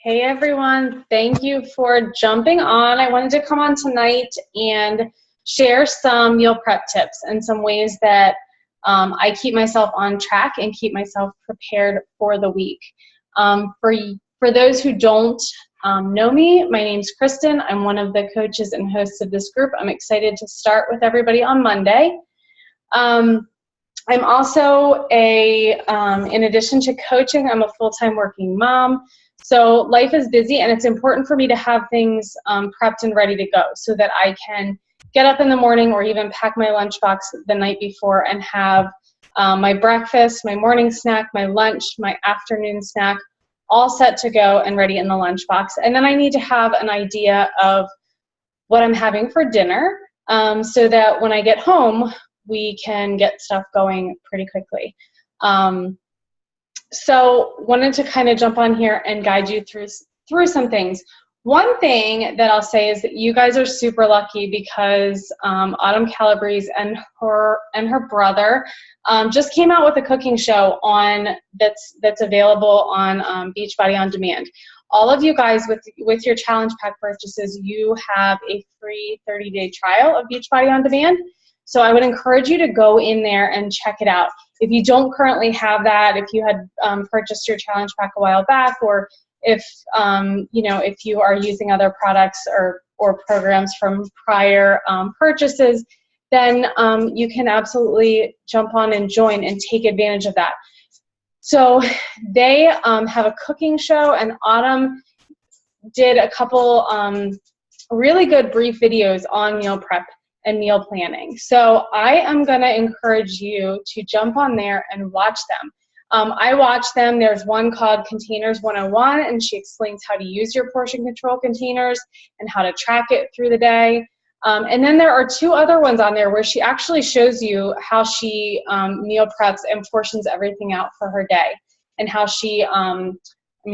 Hey everyone, thank you for jumping on. I wanted to come on tonight and share some meal prep tips and some ways that I keep myself on track and keep myself prepared for the week. For those who don't know me, my name's Kristen. I'm one of the coaches and hosts of this group. I'm excited to start with everybody on Monday. I'm also in addition to coaching, I'm a full-time working mom. So life is busy, and it's important for me to have things prepped and ready to go so that I can get up in the morning or even pack my lunchbox the night before and have my breakfast, my morning snack, my lunch, my afternoon snack all set to go and ready in the lunchbox. And then I need to have an idea of what I'm having for dinner so that when I get home, we can get stuff going pretty quickly. So wanted to kind of jump on here and guide you through some things. One thing that I'll say is that you guys are super lucky because Autumn Calabrese and her brother just came out with a cooking show that's available on Beachbody On Demand. All of you guys with your challenge pack purchases, you have a free 30-day trial of Beachbody On Demand. So I would encourage you to go in there and check it out. If you don't currently have that, if you had purchased your challenge pack a while back, or if if you are using other products or programs from prior purchases, then you can absolutely jump on and join and take advantage of that. So they have a cooking show, and Autumn did a couple really good brief videos on meal prep and meal planning. So I am gonna encourage you to jump on there and watch them. I watch them. There's one called Containers 101, and she explains how to use your portion control containers and how to track it through the day. And then there are two other ones on there where she actually shows you how she meal preps and portions everything out for her day, and how she,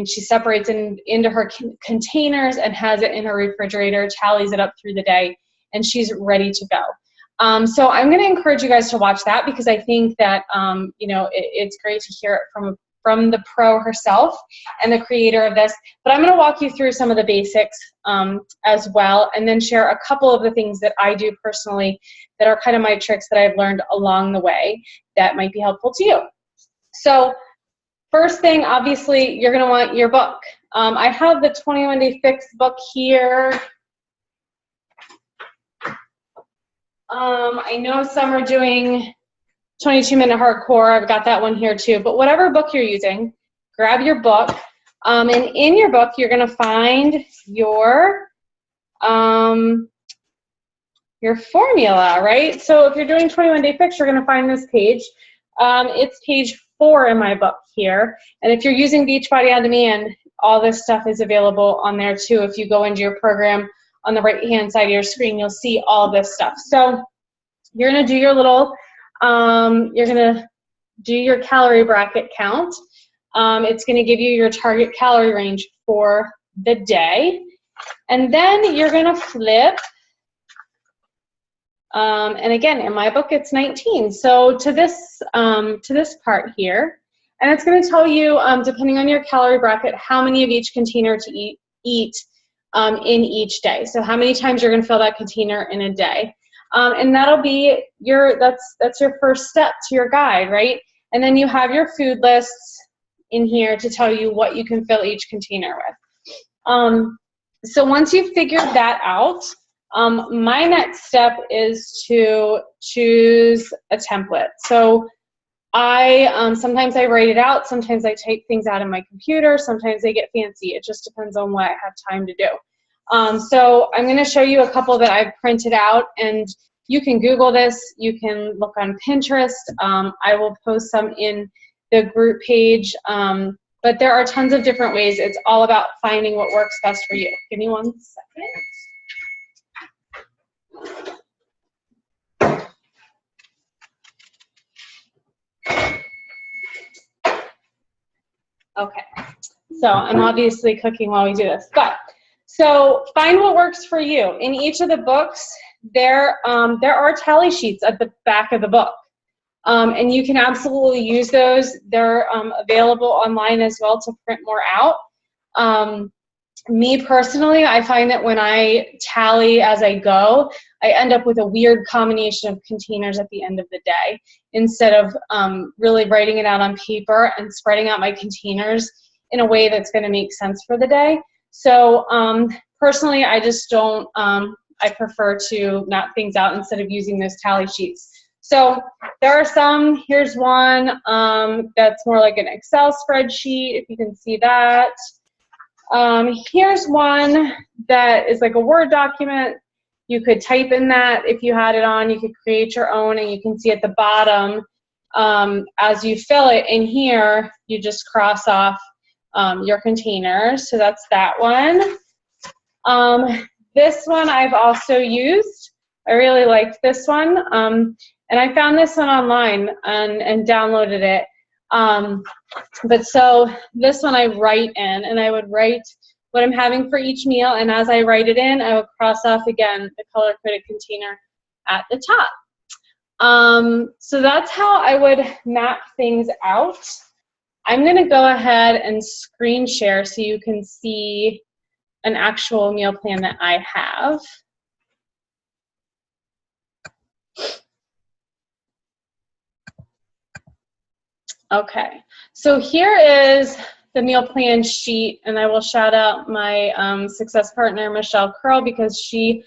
she separates into her containers and has it in her refrigerator, tallies it up through the day, and she's ready to go. So I'm going to encourage you guys to watch that because I think that, it's great to hear it from the pro herself and the creator of this. But I'm going to walk you through some of the basics as well, and then share a couple of the things that I do personally that are kind of my tricks that I've learned along the way that might be helpful to you. So first thing, obviously, you're going to want your book. I have the 21 Day Fix book here. I know some are doing 22-minute hardcore. I've got that one here too. But whatever book you're using, grab your book. And in your book, you're going to find your formula, right? So if you're doing 21 Day Fix, you're going to find this page. It's page 4 in my book here. And if you're using Beachbody On Demand, all this stuff is available on there too. If you go into your program, on the right-hand side of your screen, you'll see all this stuff. So you're going to do your little, you're going to do your calorie bracket count. It's going to give you your target calorie range for the day. And then you're going to flip. And again, in my book, it's 19. So to this part here, and it's going to tell you, depending on your calorie bracket, how many of each container to eat in each day. So how many times you're going to fill that container in a day. And that'll be that's your first step to your guide, right? And then you have your food lists in here to tell you what you can fill each container with. So once you've figured that out, my next step is to choose a template. So sometimes I write it out, sometimes I take things out of my computer, sometimes I get fancy. It just depends on what I have time to do. So I'm going to show you a couple that I've printed out, and you can Google this, you can look on Pinterest. I will post some in the group page, but there are tons of different ways. It's all about finding what works best for you. Give me 1 second. Okay, so I'm obviously cooking while we do this, but so find what works for you. In each of the books, there are tally sheets at the back of the book, and you can absolutely use those. They're available online as well to print more out. Me personally, I find that when I tally as I go, I end up with a weird combination of containers at the end of the day, instead of really writing it out on paper and spreading out my containers in a way that's going to make sense for the day. So personally, I just don't, I prefer to map things out instead of using those tally sheets. So there are some, here's one that's more like an Excel spreadsheet, if you can see that. Here's one that is like a Word document. You could type in that if you had it on. You could create your own, and you can see at the bottom, as you fill it in here, you just cross off your containers. So that's that one. This one I've also used. I really liked this one. And I found this one online and downloaded it. But so this one I write in, and I would write what I'm having for each meal, and as I write it in, I would cross off again the color-coded container at the top. So that's how I would map things out. I'm going to go ahead and screen share so you can see an actual meal plan that I have. Okay, so here is the meal plan sheet, and I will shout out my success partner, Michelle Curl, because she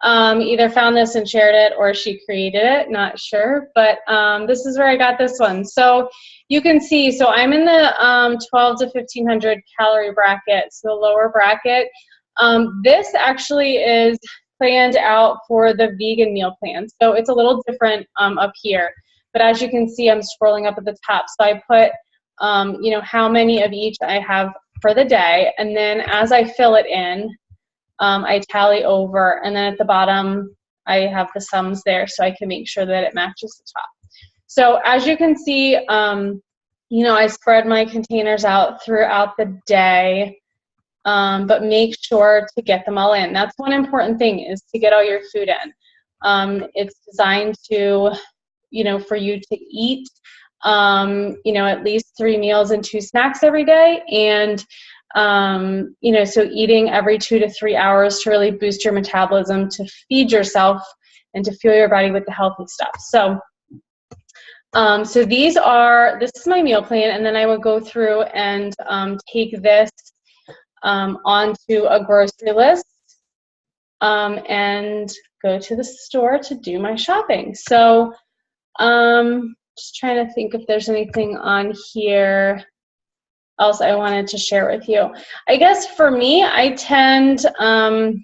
either found this and shared it or she created it, not sure, but this is where I got this one. So you can see, so I'm in the 12 to 1500 calorie bracket, so the lower bracket. This actually is planned out for the vegan meal plan, so it's a little different up here. But as you can see, I'm scrolling up at the top. So I put, you know, how many of each I have for the day. And then as I fill it in, I tally over. And then at the bottom, I have the sums there so I can make sure that it matches the top. So as you can see, you know, I spread my containers out throughout the day, but make sure to get them all in. That's one important thing, is to get all your food in. It's designed to, you know, for you to eat, you know, at least 3 meals and 2 snacks every day. And, you know, so eating every 2 to 3 hours to really boost your metabolism, to feed yourself and to fuel your body with the healthy stuff. So, so this is my meal plan. And then I would go through and take this onto a grocery list and go to the store to do my shopping. So, just trying to think if there's anything on here else I wanted to share with you. I guess for me, I tend, I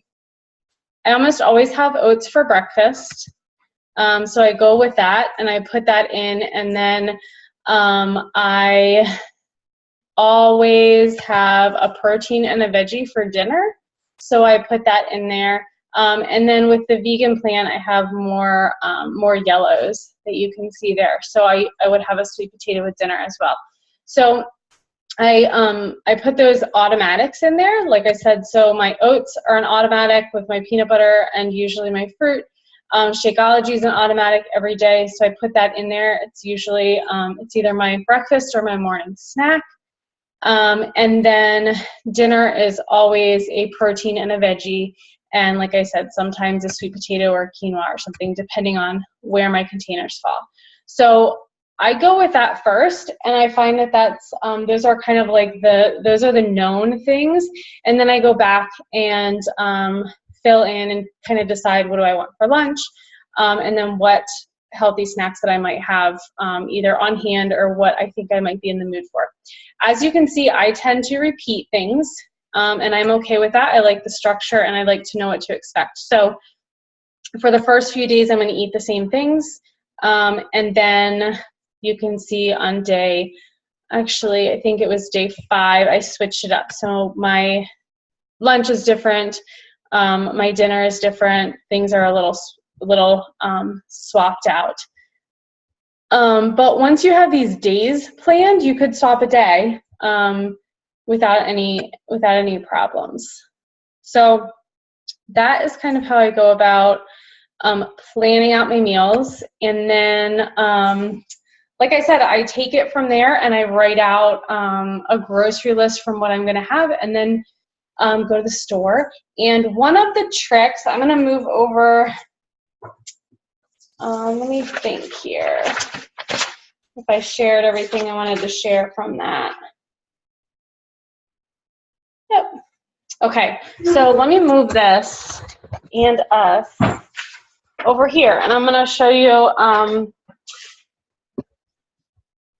almost always have oats for breakfast. So I go with that and I put that in, and then I always have a protein and a veggie for dinner. So I put that in there. And then with the vegan plan, I have more yellows that you can see there. So I would have a sweet potato with dinner as well. So I put those automatics in there, like I said. So my oats are an automatic with my peanut butter and usually my fruit. Shakeology is an automatic every day, so I put that in there. It's usually it's either my breakfast or my morning snack. And then dinner is always a protein and a veggie. And like I said, sometimes a sweet potato or quinoa or something, depending on where my containers fall. So I go with that first, and I find that that's, those are kind of like those are the known things. And then I go back and fill in and kind of decide what do I want for lunch, and then what healthy snacks that I might have either on hand or what I think I might be in the mood for. As you can see, I tend to repeat things. And I'm okay with that. I like the structure and I like to know what to expect. So for the first few days, I'm going to eat the same things. And then you can see on day, actually, I think it was day 5, I switched it up. So my lunch is different. My dinner is different. Things are a little swapped out. But once you have these days planned, you could swap a day. Without any problems. So that is kind of how I go about planning out my meals. And then, like I said, I take it from there and I write out a grocery list from what I'm going to have. And then go to the store. And one of the tricks, I'm going to move over, let me think here, if I shared everything I wanted to share from that. Yep. Okay, so let me move this and us over here, and I'm going to show you,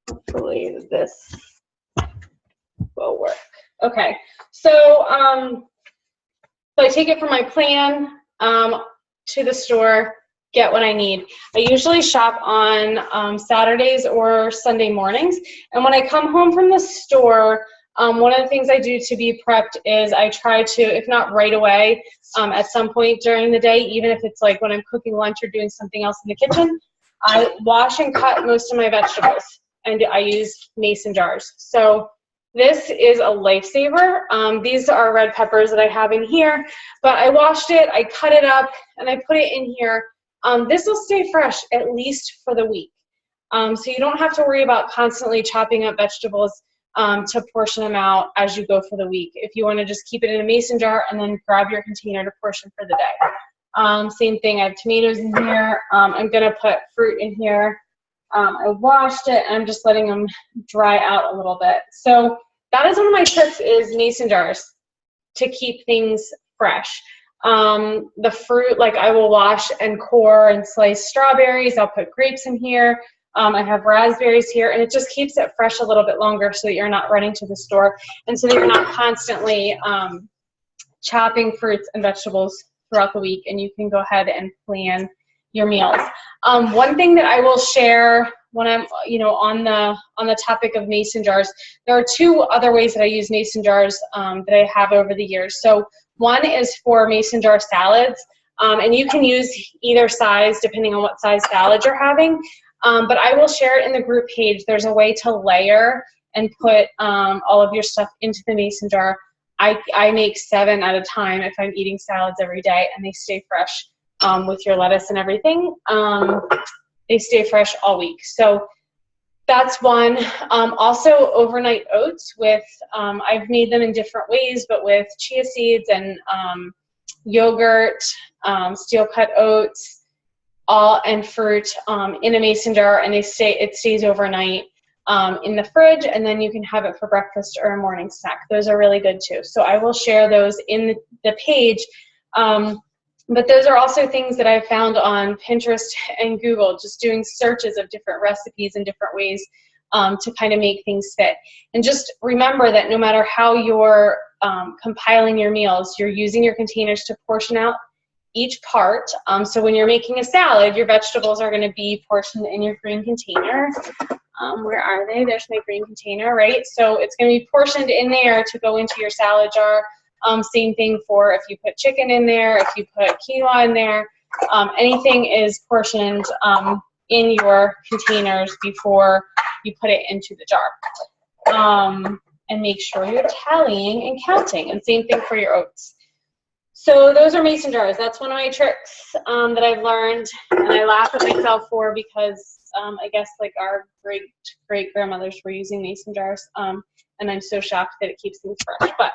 hopefully this will work. Okay, so I take it from my plan to the store, get what I need. I usually shop on Saturdays or Sunday mornings, and when I come home from the store, one of the things I do to be prepped is I try to, if not right away, at some point during the day, even if it's like when I'm cooking lunch or doing something else in the kitchen, I wash and cut most of my vegetables, and I use mason jars. So this is a lifesaver. These are red peppers that I have in here, but I washed it, I cut it up, and I put it in here. This will stay fresh at least for the week. So you don't have to worry about constantly chopping up vegetables to portion them out as you go for the week. If you want to just keep it in a mason jar and then grab your container to portion for the day. Same thing, I have tomatoes in here. I'm going to put fruit in here. I washed it, and I'm just letting them dry out a little bit. So that is one of my tricks, is mason jars to keep things fresh. The fruit, like I will wash and core and slice strawberries. I'll put grapes in here. I have raspberries here, and it just keeps it fresh a little bit longer so that you're not running to the store, and so that you're not constantly chopping fruits and vegetables throughout the week, and you can go ahead and plan your meals. One thing that I will share when I'm, on the topic of mason jars, there are two other ways that I use mason jars that I have over the years. So one is for mason jar salads, and you can use either size depending on what size salad you're having. But I will share it in the group page. There's a way to layer and put all of your stuff into the mason jar. I make 7 at a time if I'm eating salads every day, and they stay fresh with your lettuce and everything. They stay fresh all week. So that's one. Also, overnight oats with, I've made them in different ways, but with chia seeds and yogurt, steel cut oats, and fruit in a mason jar, and it stays overnight in the fridge, and then you can have it for breakfast or a morning snack. Those are really good too. So I will share those in the page. But those are also things that I've found on Pinterest and Google, just doing searches of different recipes and different ways to kind of make things fit. And just remember that no matter how you're compiling your meals, you're using your containers to portion out each part. So when you're making a salad, your vegetables are going to be portioned in your green container. Where are they? There's my green container, right? So it's going to be portioned in there to go into your salad jar. Same thing for if you put chicken in there, if you put quinoa in there. Anything is portioned in your containers before you put it into the jar. And make sure you're tallying and counting. And same thing for your oats. So those are mason jars. That's one of my tricks that I've learned, and I laugh at myself for, because I guess like our great-grandmothers were using mason jars, and I'm so shocked that it keeps things fresh. But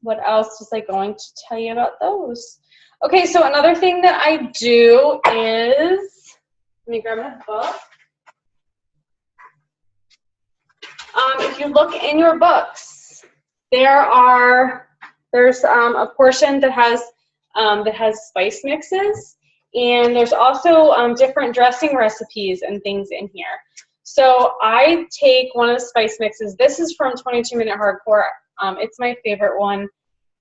what else was I going to tell you about those? Okay, so another thing that I do is, let me grab my book. If you look in your books, there's a portion that has spice mixes, and there's also different dressing recipes and things in here. So I take one of the spice mixes. This is from 22 Minute Hardcore. It's my favorite one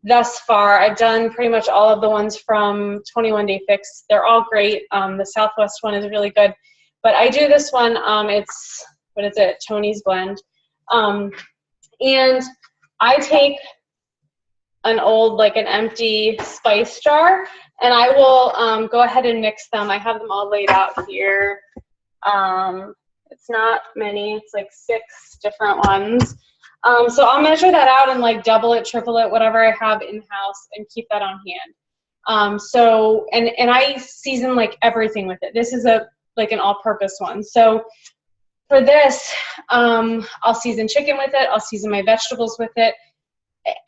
thus far. I've done pretty much all of the ones from 21 Day Fix. They're all great. The Southwest one is really good. But I do this one. It's, what is it? Tony's Blend. And I take an old, like an empty spice jar, and I will go ahead and mix them. I have them all laid out here. It's not many, it's like 6 different ones. So I'll measure that out and like double it, triple it, whatever I have in house, and keep that on hand. So, and I season like everything with it. This is like an all-purpose one. So for this, I'll season chicken with it. I'll season my vegetables with it,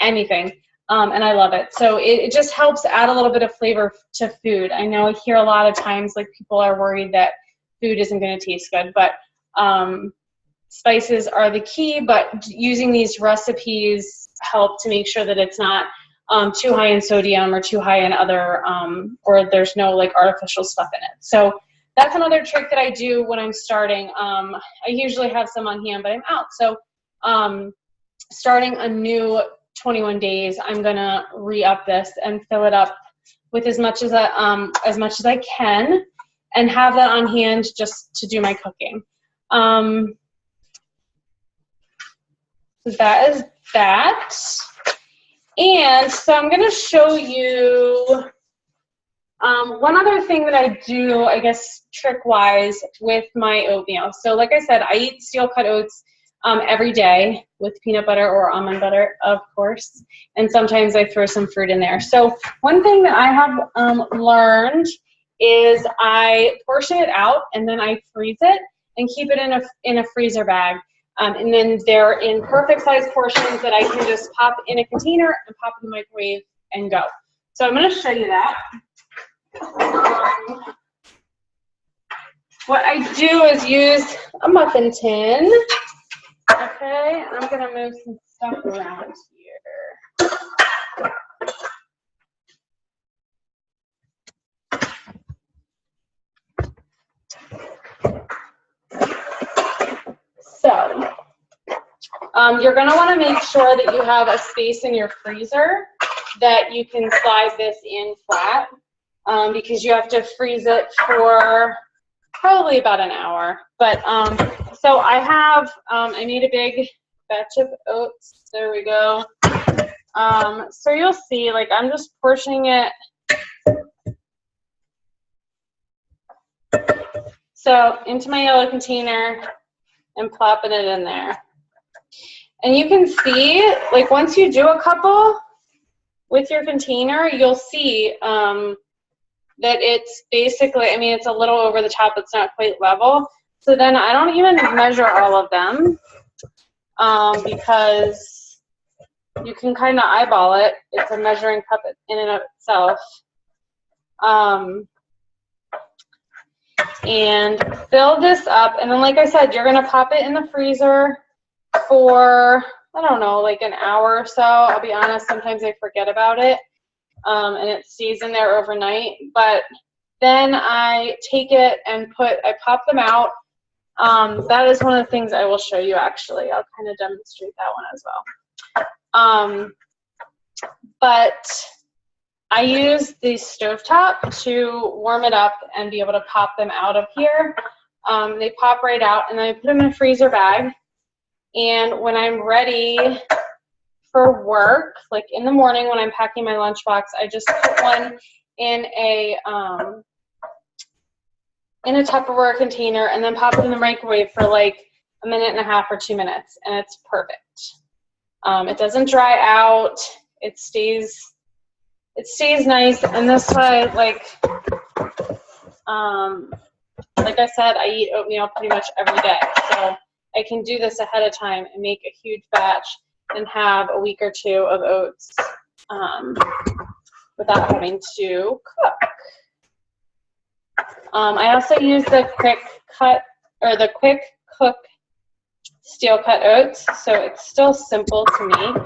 anything. And I love it. So it just helps add a little bit of flavor to food. I know I hear a lot of times like people are worried that food isn't going to taste good, but spices are the key, but using these recipes help to make sure that it's not too high in sodium or too high in other, or there's no like artificial stuff in it. So that's another trick that I do when I'm starting. I usually have some on hand, but I'm out. So starting a new 21 days, I'm gonna re-up this and fill it up with as much as I can, and have that on hand just to do my cooking. That is that. And so I'm gonna show you one other thing that I do, I guess, trick-wise with my oatmeal. So like I said, I eat steel-cut oats every day with peanut butter or almond butter, of course, and sometimes I throw some fruit in there. So one thing that I have learned is I portion it out and then I freeze it and keep it in a freezer bag. And then they're in perfect size portions that I can just pop in a container and pop in the microwave and go. So I'm going to show you that. What I do is use a muffin tin. Okay, I'm going to move some stuff around here. So, you're going to want to make sure that you have a space in your freezer that you can slide this in flat, because you have to freeze it for probably about an hour. But so I have, I made a big batch of oats. There we go. So you'll see, like, I'm just portioning it. So into my yellow container and plopping it in there. And you can see, like, once you do a couple with your container, you'll see that it's basically, I mean, it's a little over the top. It's not quite level. So then I don't even measure all of them because you can kind of eyeball it. It's a measuring cup in and of itself. And fill this up. And then, like I said, you're going to pop it in the freezer for, I don't know, like an hour or so. I'll be honest, sometimes I forget about it. And it stays in there overnight. But then I take it and I pop them out. That is one of the things I will show you, actually. I'll kind of demonstrate that one as well. But I use the stovetop to warm it up and be able to pop them out of here. They pop right out, and then I put them in a freezer bag. And when I'm ready for work, like in the morning when I'm packing my lunchbox, I just put one in a Tupperware container and then pop it in the microwave for like a minute and a half or 2 minutes, and it's perfect. It doesn't dry out. It stays nice, and this way, like I said, I eat oatmeal pretty much every day, so I can do this ahead of time and make a huge batch and have a week or two of oats without having to cook. I also use the quick cook steel cut oats, so it's still simple to make.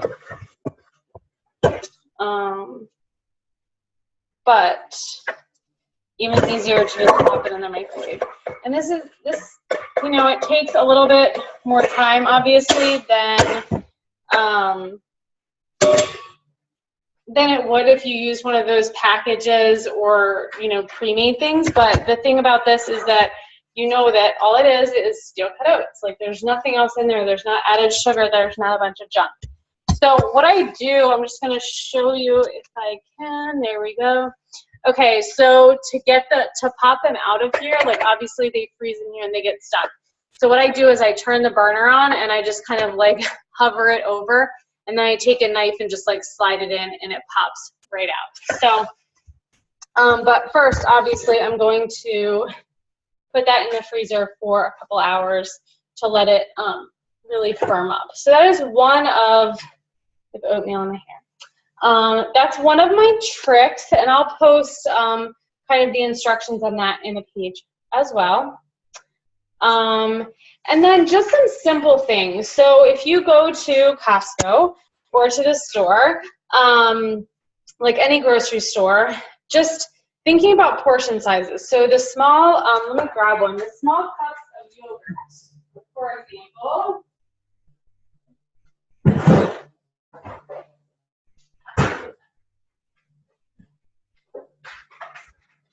But even easier to just pop it in the microwave. And this, you know, it takes a little bit more time, obviously, than it would if you use one of those packages or, you know, pre-made things. But the thing about this is that you know that all it is steel cut oats. Like, there's nothing else in there. There's not added sugar. There's not a bunch of junk. So what I do, I'm just going to show you if I can. There we go. Okay, so to pop them out of here, like, obviously they freeze in here and they get stuck. So what I do is I turn the burner on and I just kind of like hover it over, and then I take a knife and just like slide it in and it pops right out. So, but first, obviously, I'm going to put that in the freezer for a couple hours to let it really firm up. So that is one of the oatmeal in my hair. That's one of my tricks, and I'll post kind of the instructions on that in the page as well. And then just some simple things. So if you go to Costco or to the store, like any grocery store, just thinking about portion sizes. So the small, let me grab one, the small cups of yogurt, for example.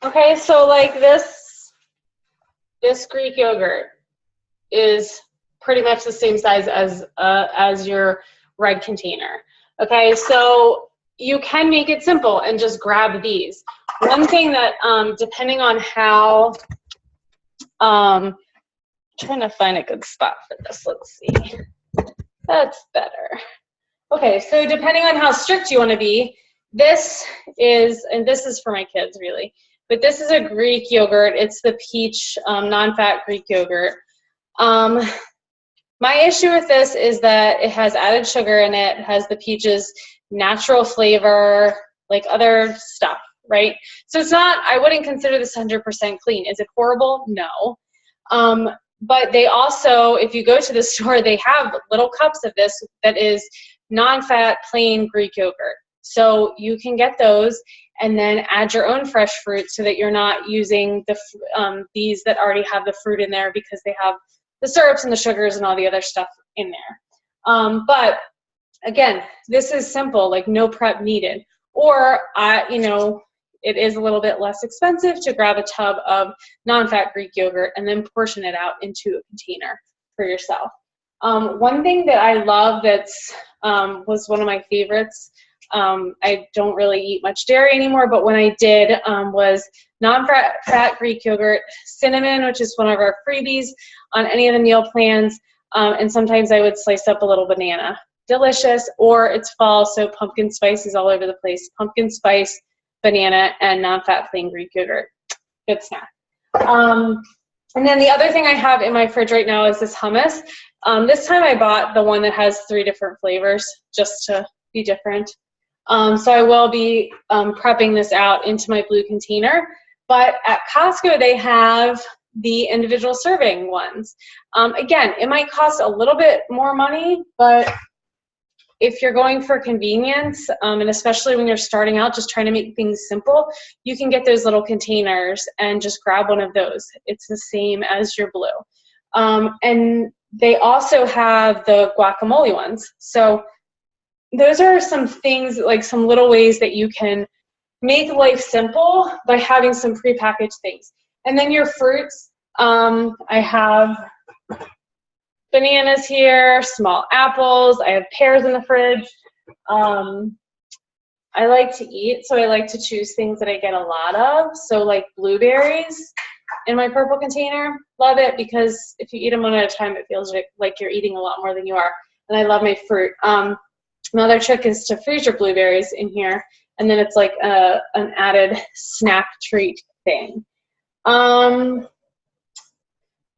Okay, so like this Greek yogurt is pretty much the same size as your red container. Okay, so you can make it simple and just grab these. One thing that, depending on how, trying to find a good spot for this, let's see. That's better. Okay, so depending on how strict you want to be, this is, and this is for my kids really, but this is a Greek yogurt. It's the peach non-fat Greek yogurt. My issue with this is that it has added sugar in it, has the peach's natural flavor, like other stuff, right? So it's not, I wouldn't consider this 100% clean. Is it horrible? No. But they also, if you go to the store, they have little cups of this that is non-fat, plain Greek yogurt. So you can get those and then add your own fresh fruit so that you're not using the these that already have the fruit in there because they have the syrups and the sugars and all the other stuff in there. But again, this is simple, like no prep needed. Or, you know, it is a little bit less expensive to grab a tub of non-fat Greek yogurt and then portion it out into a container for yourself. One thing that I love that's was one of my favorites, I don't really eat much dairy anymore, but when I did, was non-fat Greek yogurt, cinnamon, which is one of our freebies on any of the meal plans, and sometimes I would slice up a little banana. Delicious. Or it's fall, so pumpkin spice is all over the place. Pumpkin spice, banana, and non-fat plain Greek yogurt. Good snack. And then the other thing I have in my fridge right now is this hummus. This time I bought the one that has 3 different flavors just to be different. So I will be prepping this out into my blue container. But at Costco, they have the individual serving ones. Again, it might cost a little bit more money, but if you're going for convenience, and especially when you're starting out just trying to make things simple, you can get those little containers and just grab one of those. It's the same as your blue. And they also have the guacamole ones. So those are some things, like some little ways that you can make life simple by having some prepackaged things. And then your fruits, I have bananas here, small apples, I have pears in the fridge. I like to eat, so I like to choose things that I get a lot of. So like blueberries in my purple container, love it because if you eat them one at a time, it feels like you're eating a lot more than you are. And I love my fruit. Another trick is to freeze your blueberries in here, and then it's like an added snack treat thing.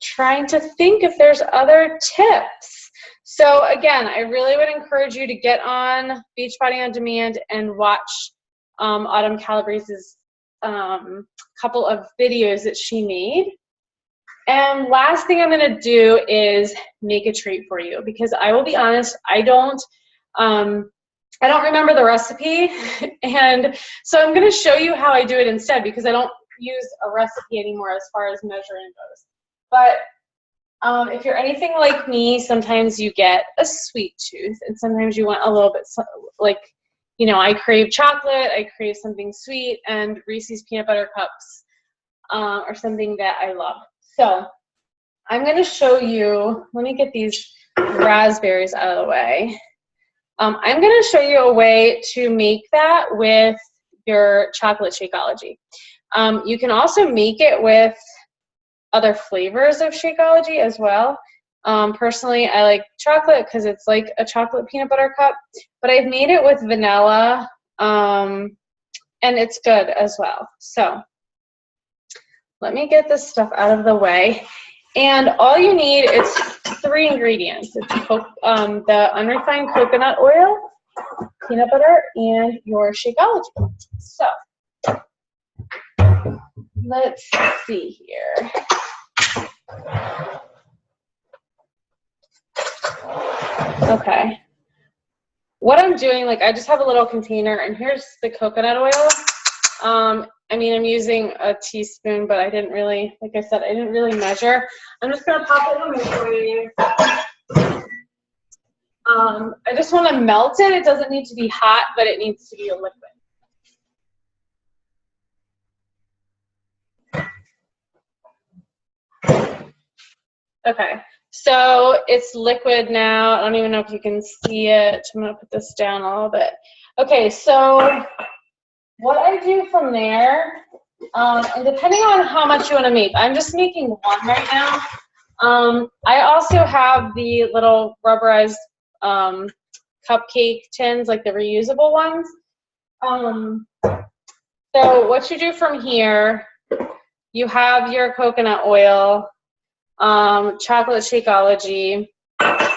Trying to think if there's other tips. So again, I really would encourage you to get on Beachbody On Demand and watch Autumn Calabrese's couple of videos that she made. And last thing I'm gonna do is make a treat for you, because I will be honest, I don't remember the recipe. And so I'm gonna show you how I do it instead, because I don't use a recipe anymore as far as measuring goes. But if you're anything like me, sometimes you get a sweet tooth, and sometimes you want a little bit, like, you know, I crave chocolate, I crave something sweet, and Reese's peanut butter cups are something that I love. So I'm going to show you, let me get these raspberries out of the way. I'm going to show you a way to make that with your chocolate Shakeology. You can also make it with other flavors of Shakeology as well. Personally, I like chocolate because it's like a chocolate peanut butter cup, but I've made it with vanilla, and it's good as well. So let me get this stuff out of the way. And all you need is three ingredients. It's the unrefined coconut oil, peanut butter, and your Shakeology. So let's see here. Okay. What I'm doing, like I just have a little container, and here's the coconut oil. I mean, I'm using a teaspoon, but I didn't really, like I said, I didn't really measure. I'm just gonna pop it in the microwave. I just want to melt it. It doesn't need to be hot, but it needs to be a liquid. Okay, so it's liquid now. I don't even know if you can see it. I'm gonna put this down a little bit. Okay, so what I do from there, and depending on how much you want to make, I'm just making one right now. I also have the little rubberized cupcake tins, like the reusable ones. So what you do from here, you have your coconut oil, chocolate Shakeology. Let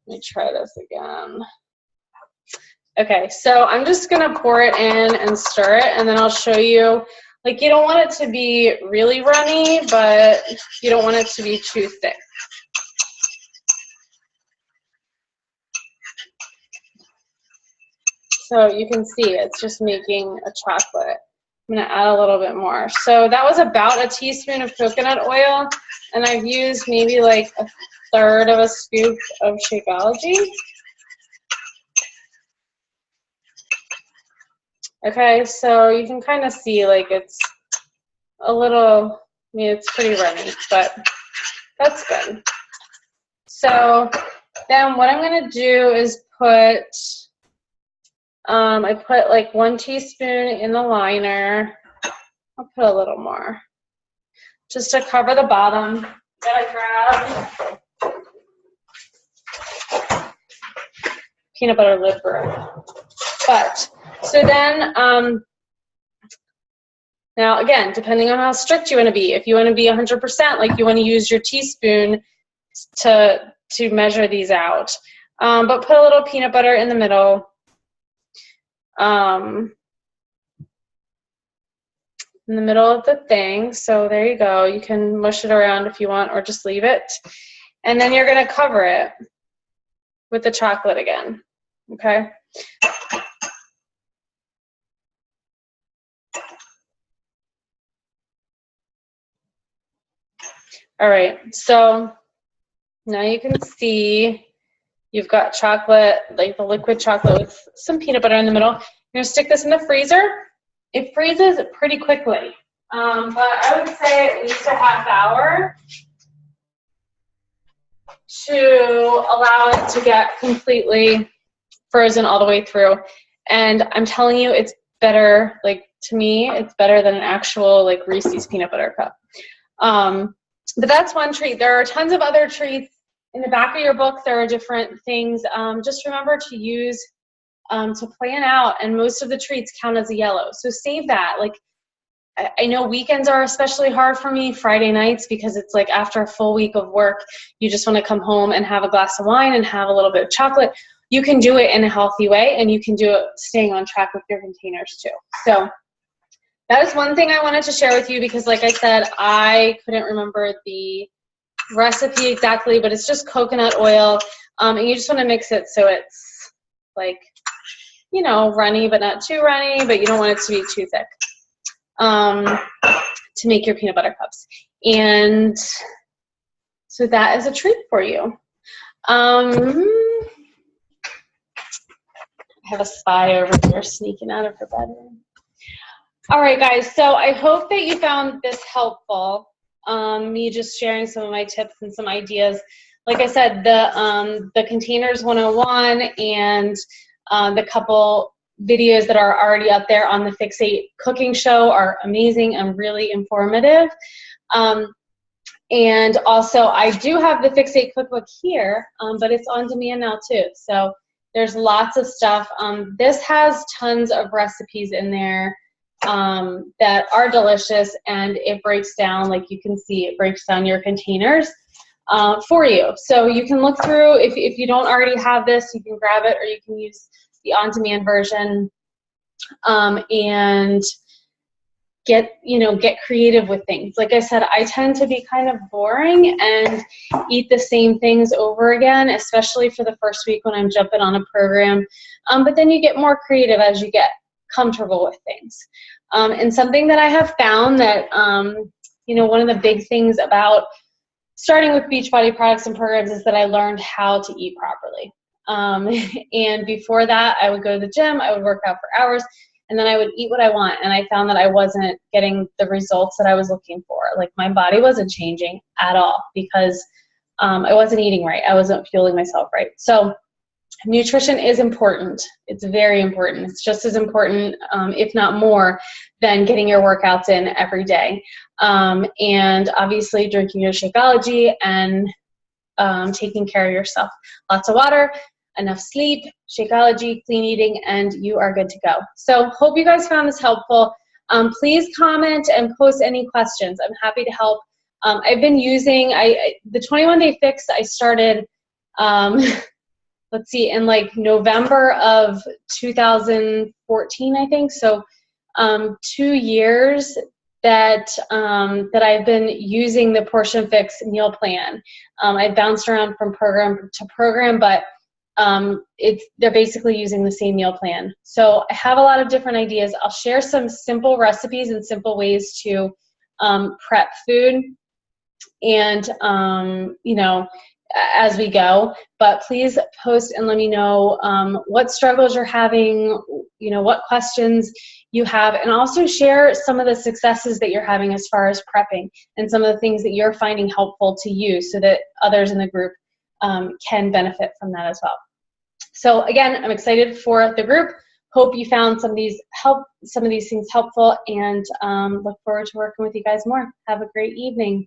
me try this again. Okay, so I'm just gonna pour it in and stir it, and then I'll show you, like you don't want it to be really runny, but you don't want it to be too thick. So you can see it's just making a chocolate. I'm gonna add a little bit more. So that was about a teaspoon of coconut oil, and I've used maybe like a third of a scoop of Shakeology. Okay, so you can kind of see like it's a little, I mean, it's pretty runny, but that's good. So then what I'm gonna do is put, I put like 1 teaspoon in the liner. I'll put a little more, just to cover the bottom. Gotta grab peanut butter lid broom. But, so then, now again, depending on how strict you want to be, if you want to be 100%, like you want to use your teaspoon to measure these out. But put a little peanut butter in the middle. In the middle of the thing. So there you go. You can mush it around if you want, or just leave it. And then you're going to cover it with the chocolate again. Okay. All right. So now you can see you've got chocolate, like the liquid chocolate with some peanut butter in the middle. You're going to stick this in the freezer. It freezes pretty quickly, but I would say at least a half hour to allow it to get completely frozen all the way through. And I'm telling you, it's better, like to me, it's better than an actual like Reese's peanut butter cup. But that's one treat. There are tons of other treats. In the back of your book, there are different things. Just remember to use to plan out, and most of the treats count as a yellow. So save that. Like, I know weekends are especially hard for me, Friday nights, because it's like after a full week of work, you just want to come home and have a glass of wine and have a little bit of chocolate. You can do it in a healthy way, and you can do it staying on track with your containers too. So that is one thing I wanted to share with you, because like I said, I couldn't remember the recipe exactly, but it's just coconut oil, and you just want to mix it so it's like, you know, runny but not too runny, but you don't want it to be too thick, to make your peanut butter cups. And so that is a treat for you. I have a spy over here sneaking out of her bedroom. All right, guys, so I hope that you found this helpful, me just sharing some of my tips and some ideas. Like I said, the Containers 101 and the couple videos that are already up there on the Fix8 cooking show are amazing and really informative. And also, I do have the Fix8 cookbook here, but it's on demand now too. So there's lots of stuff. This has tons of recipes in there that are delicious, and it breaks down, like you can see, it breaks down your containers. for you. So you can look through, if you don't already have this, you can grab it, or you can use the on-demand version, and get creative with things. Like I said, I tend to be kind of boring and eat the same things over again, especially for the first week when I'm jumping on a program. But then you get more creative as you get comfortable with things. And something that I have found that, one of the big things about starting with Beachbody products and programs is that I learned how to eat properly. And before that, I would go to the gym, I would work out for hours, and then I would eat what I want. And I found that I wasn't getting the results that I was looking for. Like, my body wasn't changing at all because I wasn't eating right. I wasn't fueling myself right. So nutrition is important. It's very important. It's just as important, if not more, than getting your workouts in every day. And obviously drinking your Shakeology and taking care of yourself. Lots of water, enough sleep, Shakeology, clean eating, and you are good to go. So hope you guys found this helpful. Please comment and post any questions. I'm happy to help. I've been using the 21-day fix. I started, let's see, in like November of 2014, I think. So 2 years that I've been using the Portion Fix meal plan. I bounced around from program to program, but they're basically using the same meal plan. So I have a lot of different ideas. I'll share some simple recipes and simple ways to prep food, and as we go. But please post and let me know what struggles you're having, what questions you have, and also share some of the successes that you're having as far as prepping and some of the things that you're finding helpful to you, so that others in the group can benefit from that as well. So again, I'm excited for the group. Hope you found some of these things helpful, and look forward to working with you guys more. Have a great evening.